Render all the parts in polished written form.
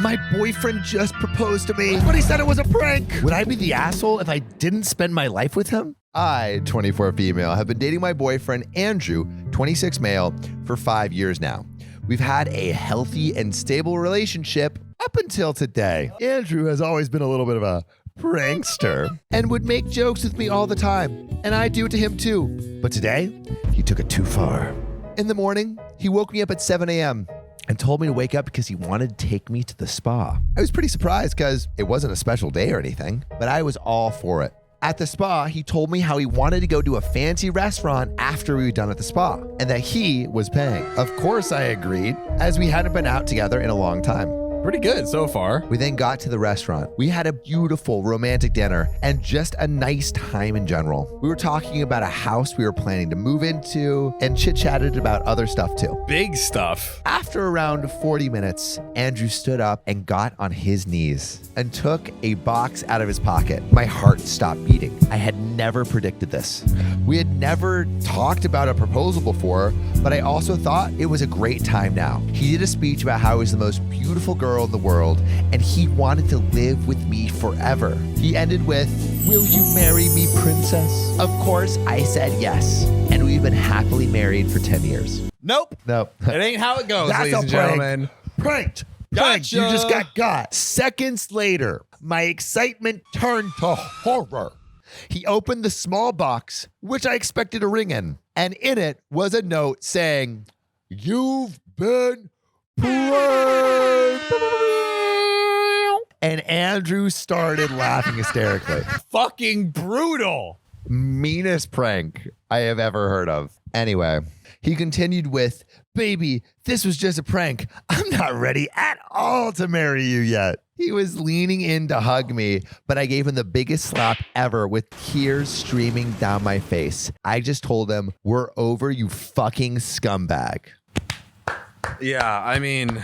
My boyfriend just proposed to me, but he said it was a prank. Would I be the asshole if I didn't spend my life with him? I, 24 female, have been dating my boyfriend, Andrew, 26 male, for 5 years now. We've had a healthy and stable relationship up until today. Andrew has always been a little bit of a prankster and would make jokes with me all the time, and I do to him too. But today, he took it too far. In the morning, he woke me up at 7 a.m. and told me to wake up because he wanted to take me to the spa. I was pretty surprised because it wasn't a special day or anything, but I was all for it. At the spa, he told me how he wanted to go to a fancy restaurant after we were done at the spa, and that he was paying. Of course I agreed, as we hadn't been out together in a long time. Pretty good so far. We then got to the restaurant. We had a beautiful romantic dinner and just a nice time in general. We were talking about a house we were planning to move into and chit-chatted about other stuff too. Big stuff. After around 40 minutes, Andrew stood up and got on his knees and took a box out of his pocket. My heart stopped beating. I had never predicted this. We had never talked about a proposal before, but I also thought it was a great time now. He did a speech about how he was the most beautiful girl in the world, and he wanted to live with me forever. He ended with, "Will you marry me, princess?" Of course, I said yes, and we've been happily married for 10 years. Nope. It ain't how it goes, That's ladies and gentlemen. Pranked. Gotcha. You just got. Seconds later, my excitement turned to horror. He opened the small box, which I expected a ring in, and in it was a note saying, "You've been pranked." And Andrew started laughing hysterically. Fucking brutal. Meanest prank I have ever heard of. Anyway, he continued with, "Baby, this was just a prank. I'm not ready at all to marry you yet." He was leaning in to hug me, but I gave him the biggest slap ever with tears streaming down my face. I just told him, "We're over, you fucking scumbag." Yeah, I mean...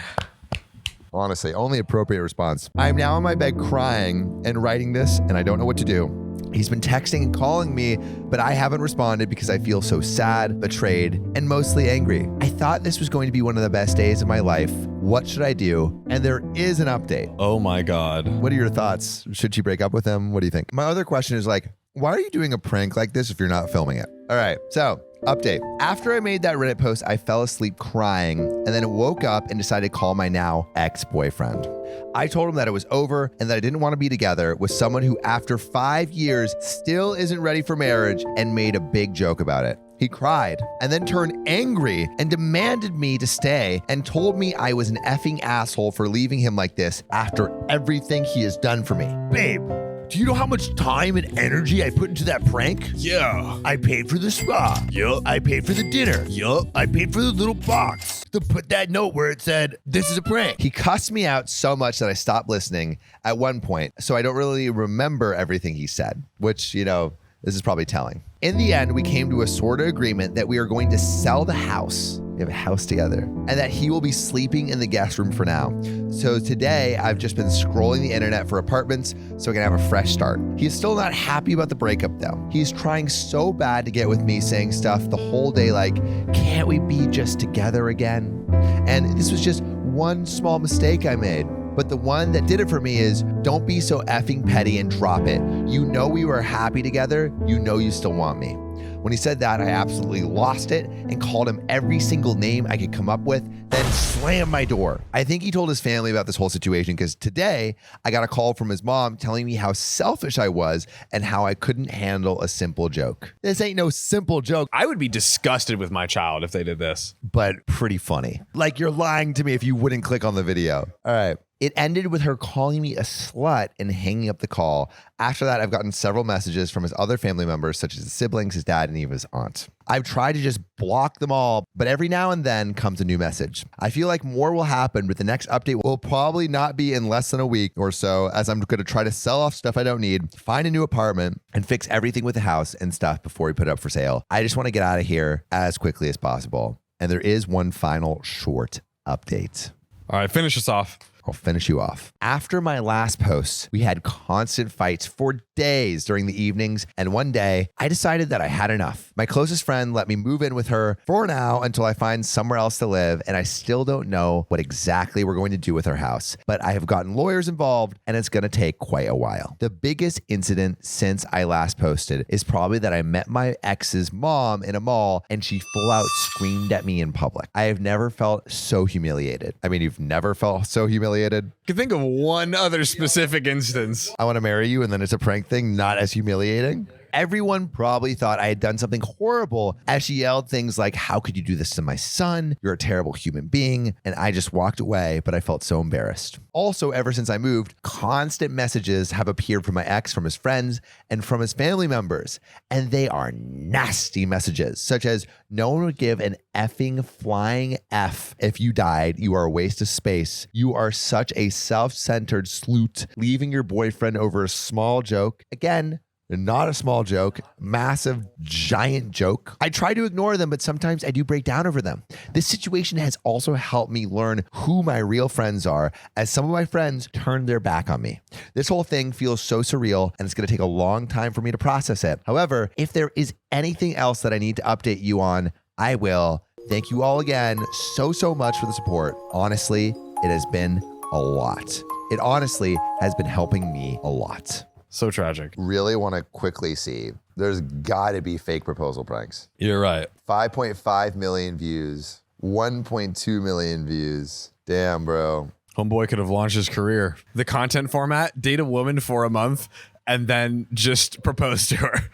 Honestly, only appropriate response. I'm now in my bed crying and writing this, and I don't know what to do. He's been texting and calling me, but I haven't responded because I feel so sad, betrayed, and mostly angry. I thought this was going to be one of the best days of my life. What should I do? And there is an update. Oh my God. What are your thoughts? Should she break up with him? What do you think? My other question is like, why are you doing a prank like this if you're not filming it? All right, so update. After I made that Reddit post, I fell asleep crying and then woke up and decided to call my now ex-boyfriend. I told him that it was over and that I didn't want to be together with someone who after 5 years still isn't ready for marriage, and made a big joke about it. He cried and then turned angry and demanded me to stay and told me I was an effing asshole for leaving him like this after everything he has done for me. Babe, do you know how much time and energy I put into that prank? Yeah. I paid for the spa. Yup. I paid for the dinner. Yup. I paid for the little box to put that note where it said, "This is a prank." He cussed me out so much that I stopped listening at one point, so I don't really remember everything he said, which, you know, this is probably telling. In the end, we came to a sort of agreement that we are going to sell the house. We have a house together, and that he will be sleeping in the guest room for now. So today, I've just been scrolling the internet for apartments so I can have a fresh start. He's still not happy about the breakup though. He's trying so bad to get with me, saying stuff the whole day like, "Can't we be just together again?" And this was just one small mistake I made. But the one that did it for me is, don't be so effing petty and drop it. You know we were happy together. You know you still want me. When he said that, I absolutely lost it and called him every single name I could come up with, then slammed my door. I think he told his family about this whole situation because today I got a call from his mom telling me how selfish I was and how I couldn't handle a simple joke. This ain't no simple joke, I would be disgusted with my child if they did this. but pretty funny. Like you're lying to me if you wouldn't click on the video. All right. It ended with her calling me a slut and hanging up the call. After that, I've gotten several messages from his other family members, such as his siblings, his dad, and even his aunt. I've tried to just block them all, but every now and then comes a new message. I feel like more will happen, but the next update will probably not be in less than a week or so, as I'm going to try to sell off stuff I don't need, find a new apartment, and fix everything with the house and stuff before we put it up for sale. I just want to get out of here as quickly as possible. And there is one final short update. All right, finish us off. I'll finish you off. After my last post, we had constant fights for days during the evenings, and one day I decided that I had enough. My closest friend let me move in with her for now until I find somewhere else to live, and I still don't know what exactly we're going to do with our house, but I have gotten lawyers involved, and it's going to take quite a while. The biggest incident since I last posted is probably that I met my ex's mom in a mall, and she full out screamed at me in public. I have never felt so humiliated. I mean, you've never felt so humiliated? I can think of one other specific instance. I want to marry you, and then it's a prank thing, not as humiliating. Everyone probably thought I had done something horrible as she yelled things like, "How could you do this to my son? You're a terrible human being." And I just walked away, but I felt so embarrassed. Also, ever since I moved, constant messages have appeared from my ex, from his friends, and from his family members. And they are nasty messages, such as, "No one would give an effing flying F if you died. You are a waste of space. You are such a self-centered sloot, leaving your boyfriend over a small joke." Again, not a small joke, massive, giant joke. I try to ignore them, but sometimes I do break down over them. This situation has also helped me learn who my real friends are, as some of my friends turned their back on me. This whole thing feels so surreal, and it's going to take a long time for me to process it. However, if there is anything else that I need to update you on, I will. Thank you all again so much for the support. Honestly, it has been a lot. It honestly has been helping me a lot. So tragic. Really want to quickly see. There's got to be fake proposal pranks. You're right. 5.5 million views, 1.2 million views. Damn, bro. Homeboy could have launched his career. The content format, date a woman for a month and then just propose to her.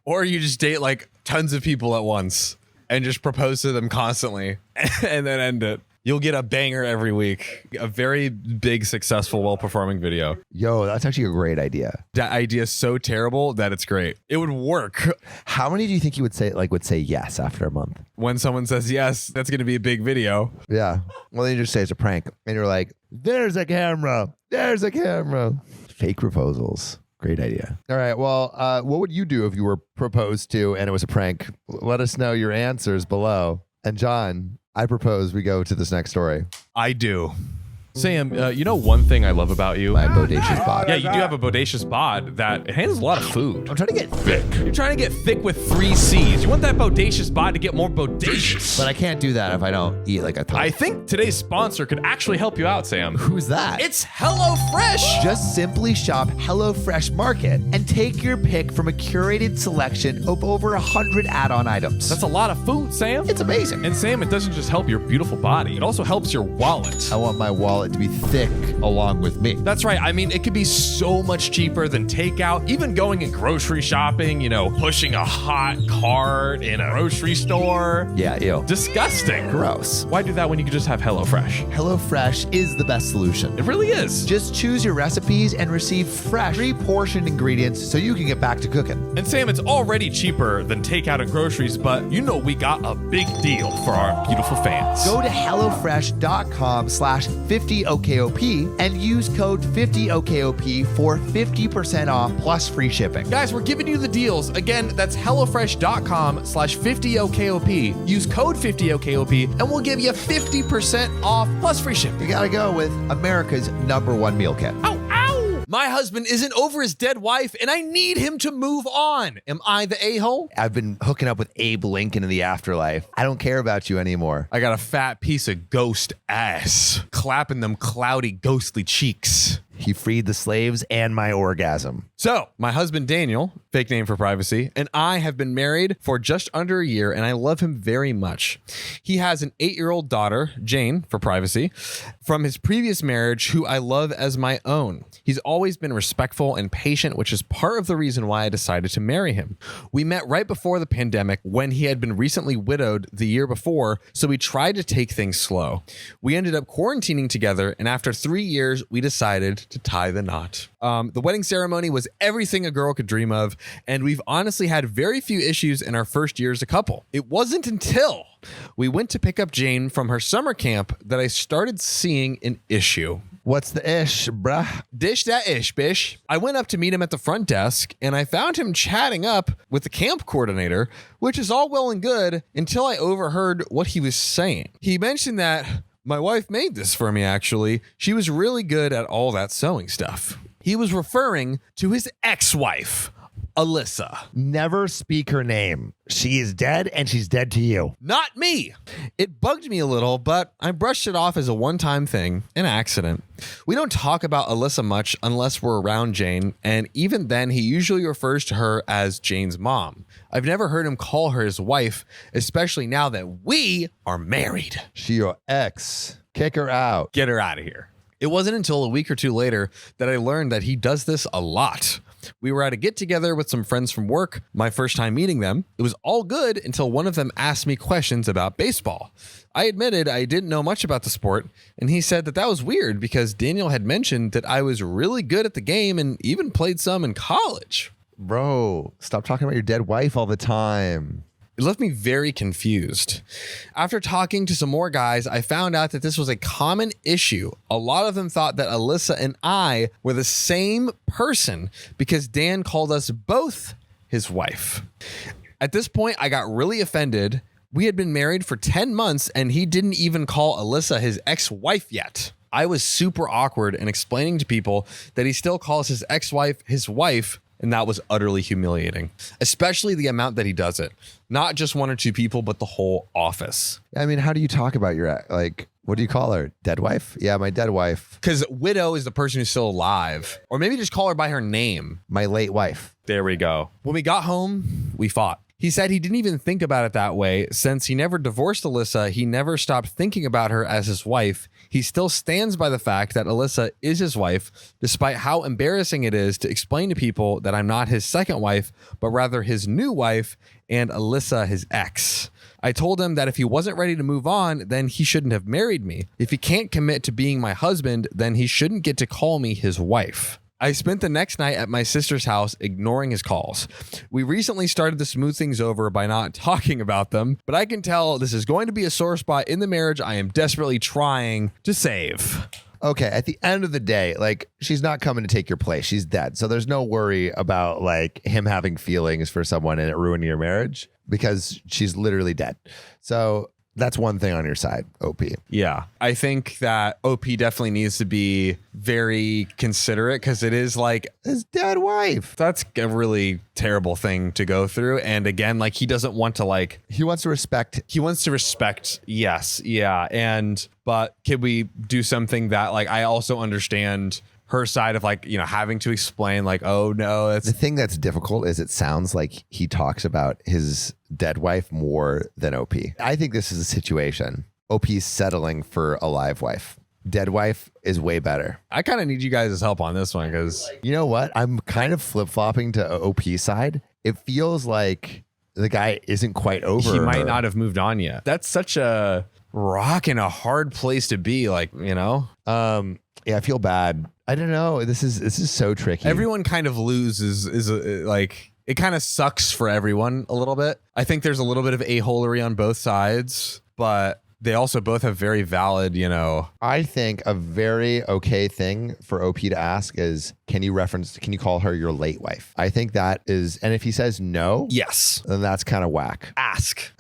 Or you just date like tons of people at once and just propose to them constantly and then end it. You'll get a banger every week. A very big, successful, well-performing video. Yo, that's actually a great idea. That idea is so terrible that it's great. It would work. How many do you think you would say yes after a month? When someone says yes, that's going to be a big video. Yeah. Well, then you just say it's a prank. And you're like, there's a camera. There's a camera. Fake proposals. Great idea. All right. Well, what would you do if you were proposed to and it was a prank? Let us know your answers below. And John, I propose we go to this next story. I do. Sam, you know one thing I love about you? My bodacious bod. Yeah, you do have a bodacious bod that it handles a lot of food. I'm trying to get thick. You're trying to get thick with 3 C's. You want that bodacious bod to get more bodacious. But I can't do that if I don't eat like a ton. I think today's sponsor could actually help you out, Sam. Who's that? It's HelloFresh. Just simply shop HelloFresh Market and take your pick from a curated selection of over 100 add-on items. That's a lot of food, Sam. It's amazing. And Sam, it doesn't just help your beautiful body. It also helps your wallet. I want my wallet to be thick along with me. That's right. I mean, it could be so much cheaper than takeout. Even going and grocery shopping, you know, pushing a hot cart in a grocery store. Yeah, ew. Disgusting. Gross. Why do that when you could just have HelloFresh? HelloFresh is the best solution. It really is. Just choose your recipes and receive fresh, pre-portioned ingredients so you can get back to cooking. And Sam, it's already cheaper than takeout and groceries, but you know we got a big deal for our beautiful fans. Go to HelloFresh.com/50OKOP and use code 50OKOP for 50% off plus free shipping. Guys, we're giving you the deals. Again, that's HelloFresh.com/50OKOP. Use code 50OKOP and we'll give you 50% off plus free shipping. We gotta go with America's #1 meal kit. Ow, ow! My husband isn't over his dead wife and I need him to move on. Am I the a-hole? I've been hooking up with Abe Lincoln in the afterlife. I don't care about you anymore. I got a fat piece of ghost ass clapping them cloudy, ghostly cheeks. He freed the slaves and my orgasm. So, my husband Daniel, fake name for privacy, and I have been married for just under a year, and I love him very much. He has an 8-year-old daughter, Jane, for privacy, from his previous marriage, who I love as my own. He's always been respectful and patient, which is part of the reason why I decided to marry him. We met right before the pandemic when he had been recently widowed the year before, so we tried to take things slow. We ended up quarantining together, and after 3 years, we decided to tie the knot. The wedding ceremony was everything a girl could dream of, and we've honestly had very few issues in our first year as a couple. It wasn't until we went to pick up Jane from her summer camp that I started seeing an issue. What's the ish, bruh? Dish that ish, bish. I went up to meet him at the front desk, and I found him chatting up with the camp coordinator, which is all well and good until I overheard what he was saying. He mentioned that My wife made this for me, actually. She was really good at all that sewing stuff. He was referring to his ex-wife, Alyssa. Never speak her name. She is dead and she's dead to you. Not me. It bugged me a little, but I brushed it off as a one-time thing, an accident. We don't talk about Alyssa much unless we're around Jane, and even then he usually refers to her as Jane's mom. I've never heard him call her his wife, especially now that we are married. She your ex. Kick her out. Get her out of here. It wasn't until a week or two later that I learned that he does this a lot. We were at a get-together with some friends from work, my first time meeting them. It was all good until one of them asked me questions about baseball. I admitted I didn't know much about the sport, and he said that was weird because Daniel had mentioned that I was really good at the game and even played some in college. Bro, stop talking about your dead wife all the time. It left me very confused. After talking to some more guys, I found out that this was a common issue. A lot of them thought that Alyssa and I were the same person because Dan called us both his wife. At this point, I got really offended. We had been married for 10 months and he didn't even call Alyssa his ex-wife yet. I was super awkward in explaining to people that he still calls his ex-wife his wife, and that was utterly humiliating, especially the amount that he does it. Not just one or two people, but the whole office. I mean, how do you talk about your, like, what do you call her? Dead wife? Yeah, my dead wife. Because widow is the person who's still alive. Or maybe just call her by her name. My late wife. There we go. When we got home, we fought. He said he didn't even think about it that way. Since he never divorced Alyssa, he never stopped thinking about her as his wife. He still stands by the fact that Alyssa is his wife, despite how embarrassing it is to explain to people that I'm not his second wife, but rather his new wife and Alyssa his ex. I told him that if he wasn't ready to move on, then he shouldn't have married me. If he can't commit to being my husband, then he shouldn't get to call me his wife. I spent the next night at my sister's house ignoring his calls. We recently started to smooth things over by not talking about them, but I can tell this is going to be a sore spot in the marriage I am desperately trying to save. Okay, at the end of the day, like, she's not coming to take your place. She's dead. So there's no worry about, like, him having feelings for someone and it ruining your marriage because she's literally dead. So that's one thing on your side, OP. Yeah, I think that OP definitely needs to be very considerate because it is like his dead wife. That's a really terrible thing to go through. And again, like, he doesn't want to, like, he wants to respect. Yes. Yeah. But can we do something that, like, I also understand her side of, like, you know, having to explain, like, oh no, it's the thing that's difficult is it sounds like he talks about his dead wife more than OP. I think this is a situation. OP's settling for a live wife. Dead wife is way better. I kind of need you guys' help on this one because, you know what? I'm kind of flip-flopping to OP's side. It feels like the guy isn't quite over. He might not have moved on yet. That's such a rock and a hard place to be, like, you know? Yeah, I feel bad. I don't know. This is so tricky. Everyone kind of loses like, it kind of sucks for everyone a little bit. I think there's a little bit of a-holery on both sides, but they also both have very valid, you know. I think a very okay thing for OP to ask is, can you call her your late wife? I think that is, and if he says no, yes, then that's kind of whack. Ask.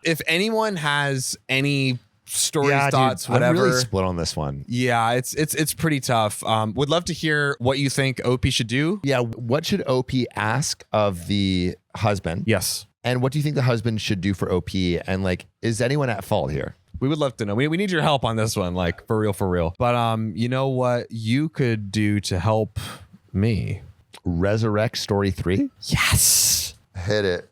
If anyone has any stories, thoughts, dude, whatever. I'm really split on this one. Yeah, it's pretty tough. Would love to hear what you think OP should do. Yeah, what should OP ask of the husband? Yes. And what do you think the husband should do for OP? And, like, is anyone at fault here? We would love to know. We need your help on this one, like, for real. But you know what you could do to help me? Resurrect story 3? Yes. Hit it.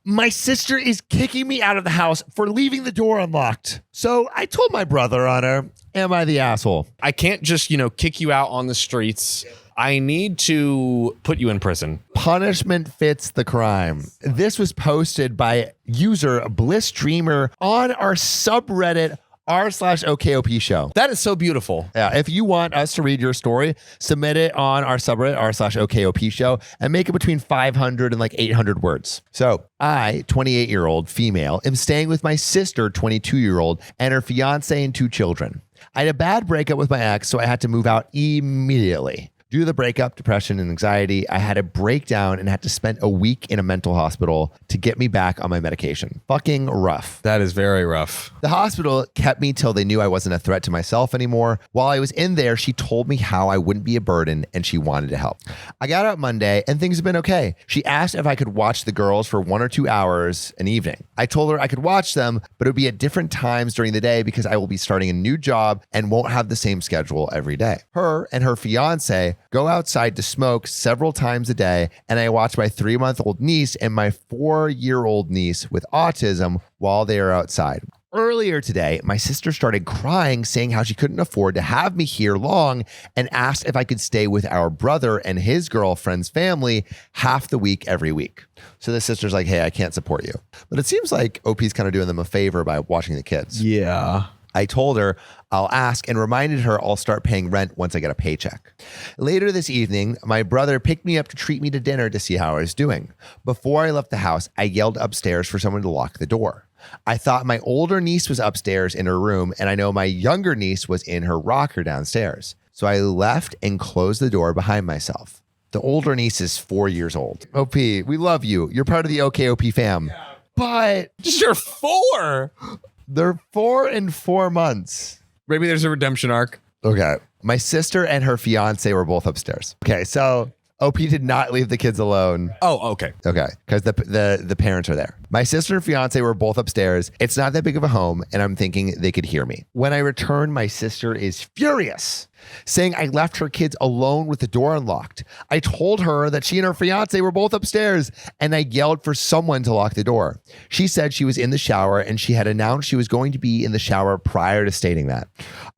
My sister is kicking me out of the house for leaving the door unlocked. So I told my brother on her, am I the asshole? I can't just, kick you out on the streets. I need to put you in prison. Punishment fits the crime. This was posted by user Bliss Dreamer on our subreddit r/okopshow. That is so beautiful. Yeah, if you want us to read your story, submit it on our subreddit r/okopshow and make it between 500 and like 800 words. So I, 28-year-old female, am staying with my sister, 22-year-old, and her fiance and 2 children. I had a bad breakup with my ex, so I had to move out immediately. Due to the breakup, depression, and anxiety, I had a breakdown and had to spend a week in a mental hospital to get me back on my medication. Fucking rough. That is very rough. The hospital kept me till they knew I wasn't a threat to myself anymore. While I was in there, she told me how I wouldn't be a burden and she wanted to help. I got out Monday and things have been okay. She asked if I could watch the girls for 1 or 2 hours an evening. I told her I could watch them, but it would be at different times during the day because I will be starting a new job and won't have the same schedule every day. Her and her fiance go outside to smoke several times a day, and I watch my 3-month-old niece and my 4-year-old niece with autism while they are outside. Earlier today, my sister started crying, saying how she couldn't afford to have me here long and asked if I could stay with our brother and his girlfriend's family half the week every week. So the sister's like, hey, I can't support you. But it seems like OP's kind of doing them a favor by watching the kids. Yeah. I told her I'll ask and reminded her I'll start paying rent once I get a paycheck. Later this evening, my brother picked me up to treat me to dinner to see how I was doing. Before I left the house, I yelled upstairs for someone to lock the door. I thought my older niece was upstairs in her room, and I know my younger niece was in her rocker downstairs. So I left and closed the door behind myself. The older niece is 4 years old. OP, we love you. You're part of the OKOP fam. Yeah. But You're 4. they're 4 and 4 months. Maybe there's a redemption arc. Okay. My sister and her fiance were both upstairs. Okay, so OP did not leave the kids alone. Oh, okay. Okay, because the parents are there. My sister and fiance were both upstairs. It's not that big of a home, and I'm thinking they could hear me. When I return, my sister is furious, saying I left her kids alone with the door unlocked. I told her that she and her fiance were both upstairs, and I yelled for someone to lock the door. She said she was in the shower, and she had announced she was going to be in the shower prior to stating that.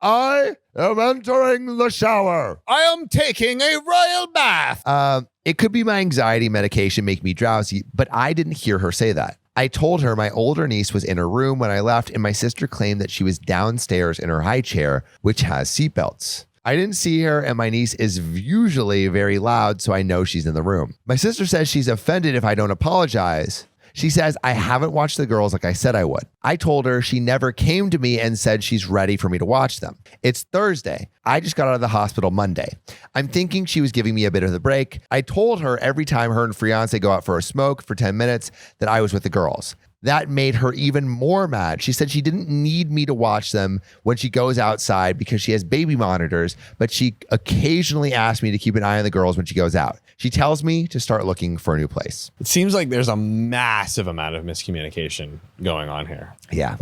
I am entering the shower. I am taking a royal bath. It could be my anxiety medication making me drowsy, but I didn't hear her say that. I told her my older niece was in her room when I left, and my sister claimed that she was downstairs in her high chair, which has seatbelts. I didn't see her, and my niece is usually very loud, so I know she's in the room. My sister says she's offended if I don't apologize. She says I haven't watched the girls like I said I would. I told her she never came to me and said she's ready for me to watch them. It's Thursday. I just got out of the hospital Monday. I'm thinking she was giving me a bit of the break. I told her every time her and fiance go out for a smoke for 10 minutes that I was with the girls. That made her even more mad. She said she didn't need me to watch them when she goes outside because she has baby monitors, but she occasionally asks me to keep an eye on the girls when she goes out. She tells me to start looking for a new place. It seems like there's a massive amount of miscommunication going on here. Yeah.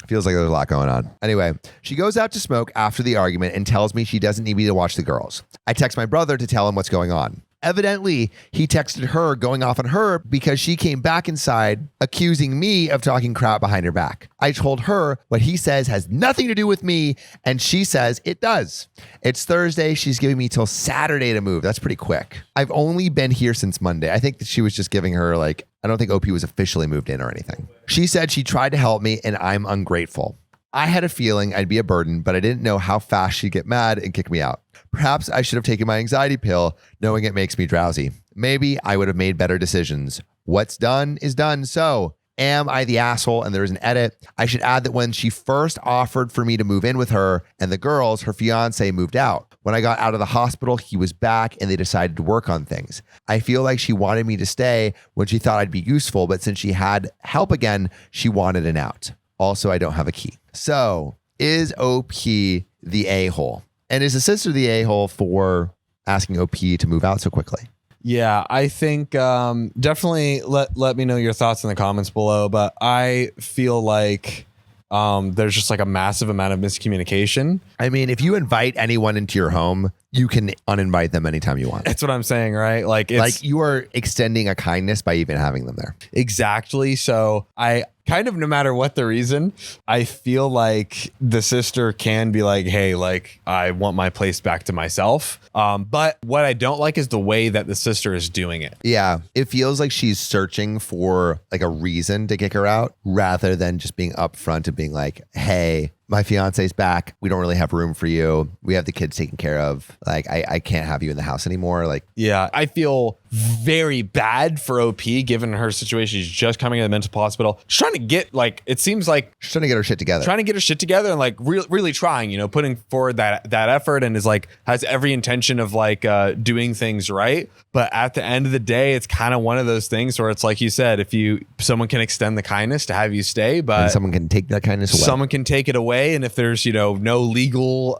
Feels like there's a lot going on. Anyway, she goes out to smoke after the argument and tells me she doesn't need me to watch the girls. I text my brother to tell him what's going on. Evidently, he texted her going off on her because she came back inside accusing me of talking crap behind her back. I told her what he says has nothing to do with me, and she says it does. It's Thursday. She's giving me till Saturday to move. That's pretty quick. I've only been here since Monday. I think that she was just giving her I don't think OP was officially moved in or anything. She said she tried to help me and I'm ungrateful. I had a feeling I'd be a burden, but I didn't know how fast she'd get mad and kick me out. Perhaps I should have taken my anxiety pill, knowing it makes me drowsy. Maybe I would have made better decisions. What's done is done. So, am I the asshole? And there is an edit. I should add that when she first offered for me to move in with her and the girls, her fiance moved out. When I got out of the hospital, he was back and they decided to work on things. I feel like she wanted me to stay when she thought I'd be useful, but since she had help again, she wanted an out. Also, I don't have a key. So, is OP the a-hole? And is the sister the a-hole for asking OP to move out so quickly? Yeah, I think definitely let me know your thoughts in the comments below. But I feel like there's just like a massive amount of miscommunication. I mean, if you invite anyone into your home, you can uninvite them anytime you want. That's what I'm saying, right? Like you are extending a kindness by even having them there. Exactly. So I kind of, no matter what the reason, I feel like the sister can be like, hey, like I want my place back to myself. But what I don't like is the way that the sister is doing it. Yeah. It feels like she's searching for like a reason to kick her out rather than just being upfront and being like, hey, my fiance's back. We don't really have room for you. We have the kids taken care of. Like, I can't have you in the house anymore. Like, Yeah, I feel very bad for OP given her situation. She's just coming out of the mental hospital. She's trying to get, like, it seems like she's trying to get her shit together. trying to get her shit together and like really trying, you know, putting forward that effort, and is like has every intention of like doing things right. But at the end of the day, it's kind of one of those things where it's like you said, if someone can extend the kindness to have you stay, but and someone can take that kindness away. someone can take it away. And if there's, you know, no legal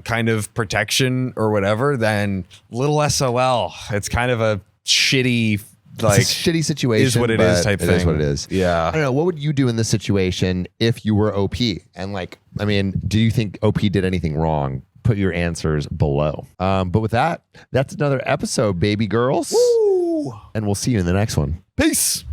kind of protection or whatever, then little SOL. It's kind of a shitty, like, it's a shitty situation. is what it is type it thing. Is what it is. Yeah. I don't know. What would you do in this situation if you were OP? And like, I mean, do you think OP did anything wrong? Put your answers below. But with that, that's another episode, baby girls. Woo! And we'll see you in the next one. Peace.